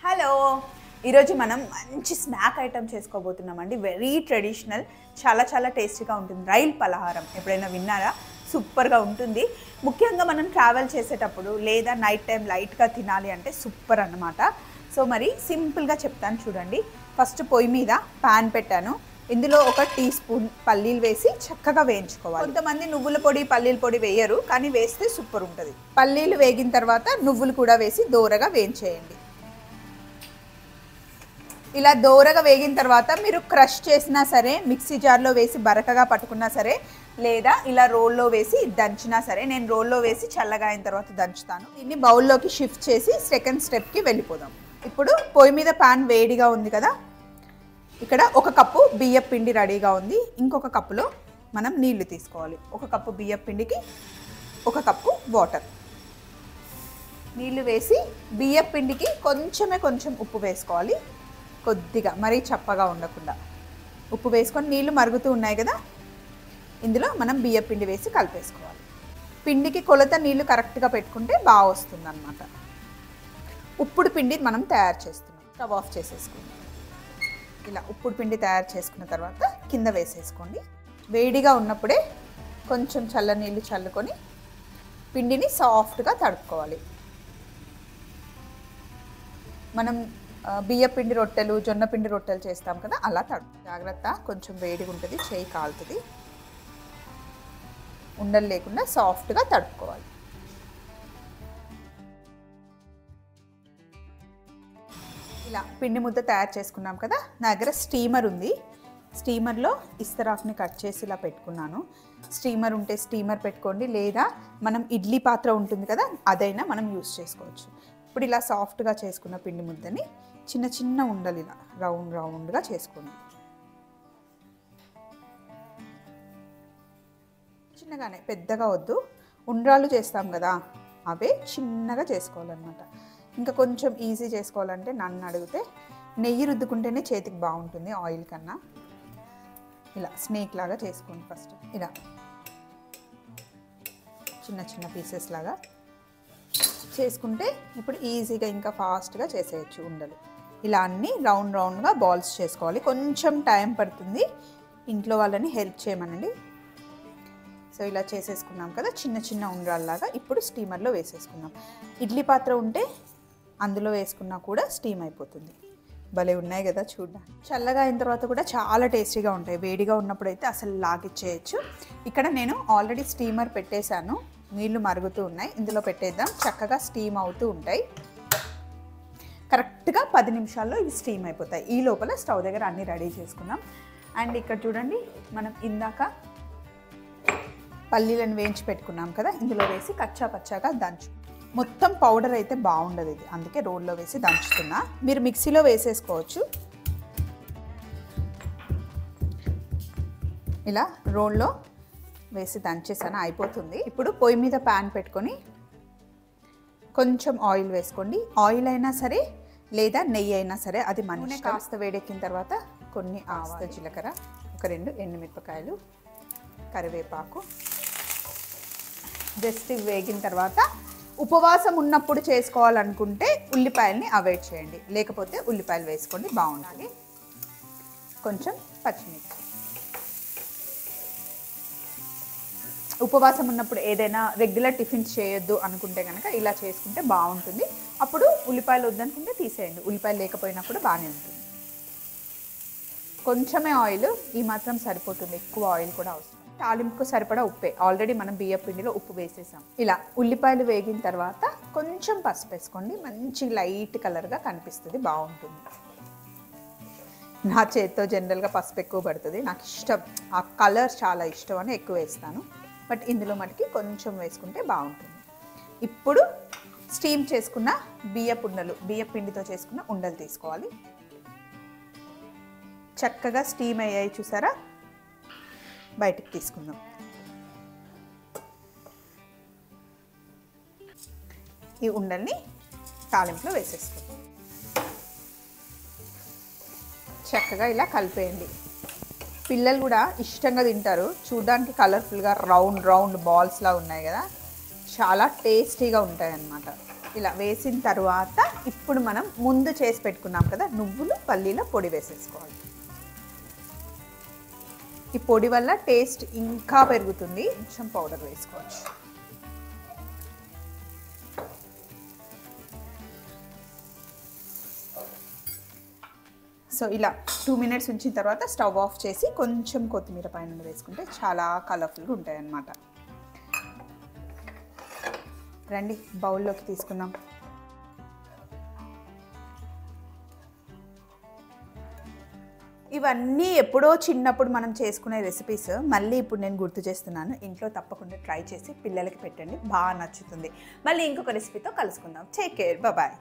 Hello, ఈరోజు మనం మంచి స్నాక్ ఐటమ్ చేసుకోబోతున్నామండి. వెరీ ట్రెడిషనల్, చాలా టేస్టీగా ఉంటుంది. రైల్ పలహారం ఎప్పుడైనా విన్నారా? సూపర్గా ఉంటుంది. ముఖ్యంగా మనం ట్రావెల్ చేసేటప్పుడు లేదా నైట్ టైం లైట్గా తినాలి అంటే సూపర్ అన్నమాట. సో మరి సింపుల్గా చెప్తాను చూడండి. ఫస్ట్ పొయ్యి మీద ప్యాన్ పెట్టాను. ఇందులో ఒక టీ స్పూన్ పల్లీలు వేసి చక్కగా వేయించుకోవాలి. కొంతమంది నువ్వుల పొడి పల్లీల పొడి వేయరు, కానీ వేస్తే సూపర్ ఉంటుంది. పల్లీలు వేగిన తర్వాత నువ్వులు కూడా వేసి దోరగా వేయించేయండి. ఇలా దోరగా వేగిన తర్వాత మీరు క్రష్ చేసినా సరే, మిక్సీ జార్లో వేసి బరకగా పట్టుకున్నా సరే, లేదా ఇలా రోల్లో వేసి దంచినా సరే. నేను రోల్లో వేసి చల్లగా అయిన తర్వాత దంచుతాను. దీన్ని బౌల్లోకి షిఫ్ట్ చేసి సెకండ్ స్టెప్కి వెళ్ళిపోదాం. ఇప్పుడు పొయ్యి మీద ప్యాన్ వేడిగా ఉంది కదా, ఇక్కడ ఒక కప్పు బియ్యం పిండి రెడీగా ఉంది. ఇంకొక కప్పులో మనం నీళ్లు తీసుకోవాలి. ఒక కప్పు బియ్యం పిండికి ఒక కప్పు వాటర్. నీళ్లు వేసి బియ్యం పిండికి కొంచెం ఉప్పు వేసుకోవాలి. కొద్దిగా, మరీ చప్పగా ఉండకుండా ఉప్పు వేసుకొని నీళ్లు మరుగుతూ ఉన్నాయి కదా, ఇందులో మనం బియ్యం పిండి వేసి కలిపేసుకోవాలి. పిండికి కొలత నీళ్లు కరెక్ట్గా పెట్టుకుంటే బాగా వస్తుంది అన్నమాట. ఉప్పుడు పిండి మనం తయారు చేస్తున్నాం. స్టవ్ ఆఫ్ చేసేసుకోండి. ఇలా ఉప్పుడు పిండి తయారు చేసుకున్న తర్వాత కింద వేసేసుకోండి. వేడిగా ఉన్నప్పుడే కొంచెం చల్ల నీళ్ళు చల్లుకొని పిండిని సాఫ్ట్గా తడుపుకోవాలి. మనం బియ్య పిండి రొట్టెలు, జొన్న పిండి రొట్టెలు చేస్తాం కదా, అలా తడుపు. జాగ్రత్త, కొంచెం వేడిగా ఉంటుంది, చేయి కాలుతుంది. ఉండలు లేకుండా సాఫ్ట్గా తడుపుకోవాలి. ఇలా పిండి ముద్ద తయారు చేసుకున్నాం కదా. నా దగ్గర స్టీమర్ ఉంది. స్టీమర్లో ఇస్తరాకుని కట్ చేసి ఇలా పెట్టుకున్నాను. స్టీమర్ ఉంటే స్టీమర్ పెట్టుకోండి, లేదా మనం ఇడ్లీ పాత్ర ఉంటుంది కదా, అదైనా మనం యూస్ చేసుకోవచ్చు. ఇప్పుడు ఇలా సాఫ్ట్గా చేసుకున్న పిండి ముద్దని చిన్న ఉండలు ఇలా రౌండ్గా చేసుకోండి. చిన్నగానే, పెద్దగా వద్దు. ఉండ్రాలు చేస్తాం కదా, అవే చిన్నగా చేసుకోవాలన్నమాట. ఇంకా కొంచెం ఈజీ చేసుకోవాలంటే నన్ను అడిగితే నెయ్యి రుద్దుకుంటేనే చేతికి బాగుంటుంది ఆయిల్ కన్నా. ఇలా స్నేక్ లాగా చేసుకోండి. ఫస్ట్ ఇలా చిన్న పీసెస్ లాగా చేసుకుంటే ఇప్పుడు ఈజీగా ఇంకా ఫాస్ట్గా చేసేయచ్చు ఉండలు. ఇలా అన్నీ రౌండ్గా బాల్స్ చేసుకోవాలి. కొంచెం టైం పడుతుంది, ఇంట్లో వాళ్ళని హెల్ప్ చేయమనండి. సో ఇలా చేసేసుకున్నాం కదా చిన్న ఉండ్రాల్లాగా. ఇప్పుడు స్టీమర్లో వేసేసుకున్నాం. ఇడ్లీ పాత్ర ఉంటే అందులో వేసుకున్నా కూడా స్టీమ్ అయిపోతుంది. భలే ఉన్నాయి కదా చూడ్డానికి. చల్లగా అయిన తర్వాత కూడా చాలా టేస్టీగా ఉంటాయి. వేడిగా ఉన్నప్పుడు అయితే అసలు లాగిచ్చేయచ్చు. ఇక్కడ నేను ఆల్రెడీ స్టీమర్ పెట్టేశాను, నీళ్లు మరుగుతూ ఉన్నాయి. ఇందులో పెట్టేద్దాం. చక్కగా స్టీమ్ అవుతూ ఉంటాయి. కరెక్ట్గా 10 నిమిషాల్లో ఇవి స్టీమ్ అయిపోతాయి. ఈ లోపల స్టవ్ దగ్గర అన్నీ రెడీ చేసుకున్నాం. అండ్ ఇక్కడ చూడండి, మనం ఇందాక పల్లీలను వేయించి పెట్టుకున్నాం కదా, ఇందులో వేసి కచ్చా పచ్చాగా దంచు. మొత్తం పౌడర్ అయితే బాగుండదు ఇది, అందుకే రోల్లో వేసి దంచుతున్నా. మీరు మిక్సీలో వేసేసుకోవచ్చు. ఇలా రోల్లో వేసి దంచేసాను, అయిపోతుంది. ఇప్పుడు పొయ్యి మీద ప్యాన్ పెట్టుకొని కొంచెం ఆయిల్ వేసుకోండి. ఆయిల్ అయినా సరే లేదా నెయ్యి అయినా సరే, అది మన ఇష్టం. కాస్త వేడెక్కిన తర్వాత కొన్ని ఆవాలు, జీలకర్ర, ఒక 2 ఎండుమిరపకాయలు, కరివేపాకు. జస్ట్ వేగిన తర్వాత ఉపవాసం ఉన్నప్పుడు చేసుకోవాలనుకుంటే ఉల్లిపాయల్ని అవాయిడ్ చేయండి, లేకపోతే ఉల్లిపాయలు వేసుకోండి, బాగుంటుంది. కొంచెం పచ్చిమిర్చి. ఉపవాసం ఉన్నప్పుడు ఏదైనా రెగ్యులర్ టిఫిన్స్ చేయొద్దు అనుకుంటే కనుక ఇలా చేసుకుంటే బాగుంటుంది. అప్పుడు ఉల్లిపాయలు వద్దనుకుంటే తీసేయండి, ఉల్లిపాయలు లేకపోయినా కూడా బాగానే ఉంటుంది. కొంచెమే ఆయిల్, ఈ మాత్రం సరిపోతుంది, ఎక్కువ ఆయిల్ కూడా అవసరం. తాలింపుకు సరిపడా ఉప్పే, ఆల్రెడీ మనం బియ్యం పిండిలో ఉప్పు వేసేసాం. ఇలా ఉల్లిపాయలు వేగిన తర్వాత కొంచెం పసుపు వేసుకోండి, మంచి లైట్ కలర్గా కనిపిస్తుంది, బాగుంటుంది. నా చేతితో జనరల్గా పసుపు ఎక్కువ పడుతుంది, నాకు ఇష్టం, ఆ కలర్ చాలా ఇష్టం అని ఎక్కువ వేస్తాను. బట్ ఇందులో మటుకి కొంచెం వేసుకుంటే బాగుంటుంది. ఇప్పుడు స్టీమ్ చేసుకున్న బియ్య పిండితో చేసుకున్న ఉండలు తీసుకోవాలి. చక్కగా స్టీమ్ అయ్యాయి చూసారా, బయటికి తీసుకుందాం. ఈ ఉండల్ని తాలింపులో వేసేసుకుందాం. చక్కగా ఇలా కలిపేయండి. పిల్లలు కూడా ఇష్టంగా తింటారు. చూడడానికి కలర్ఫుల్గా రౌండ్ బాల్స్లా ఉన్నాయి కదా, చాలా టేస్టీగా ఉంటాయి అన్నమాట. ఇలా వేసిన తర్వాత ఇప్పుడు మనం ముందు చేసి పెట్టుకున్నాం కదా నువ్వులు పల్లీల పొడి వేసేసుకోవాలి. ఈ పొడి వల్ల టేస్ట్ ఇంకా పెరుగుతుంది. కొంచెం పౌడర్ వేసుకోవచ్చు. సో ఇలా 2 మినిట్స్ ఉంచిన తర్వాత స్టవ్ ఆఫ్ చేసి కొంచెం కొత్తిమీర పైన వేసుకుంటే చాలా కలర్ఫుల్గా ఉంటాయి అన్నమాట. రండి బౌల్లోకి తీసుకుందాం. ఇవన్నీ ఎప్పుడో చిన్నప్పుడు మనం చేసుకునే రెసిపీస్ మళ్ళీ ఇప్పుడు నేను గుర్తు చేస్తున్నాను. ఇంట్లో తప్పకుండా ట్రై చేసి పిల్లలకి పెట్టండి, బాగా నచ్చుతుంది. మళ్ళీ ఇంకొక రెసిపీతో కలుసుకుందాం. Take care, bye.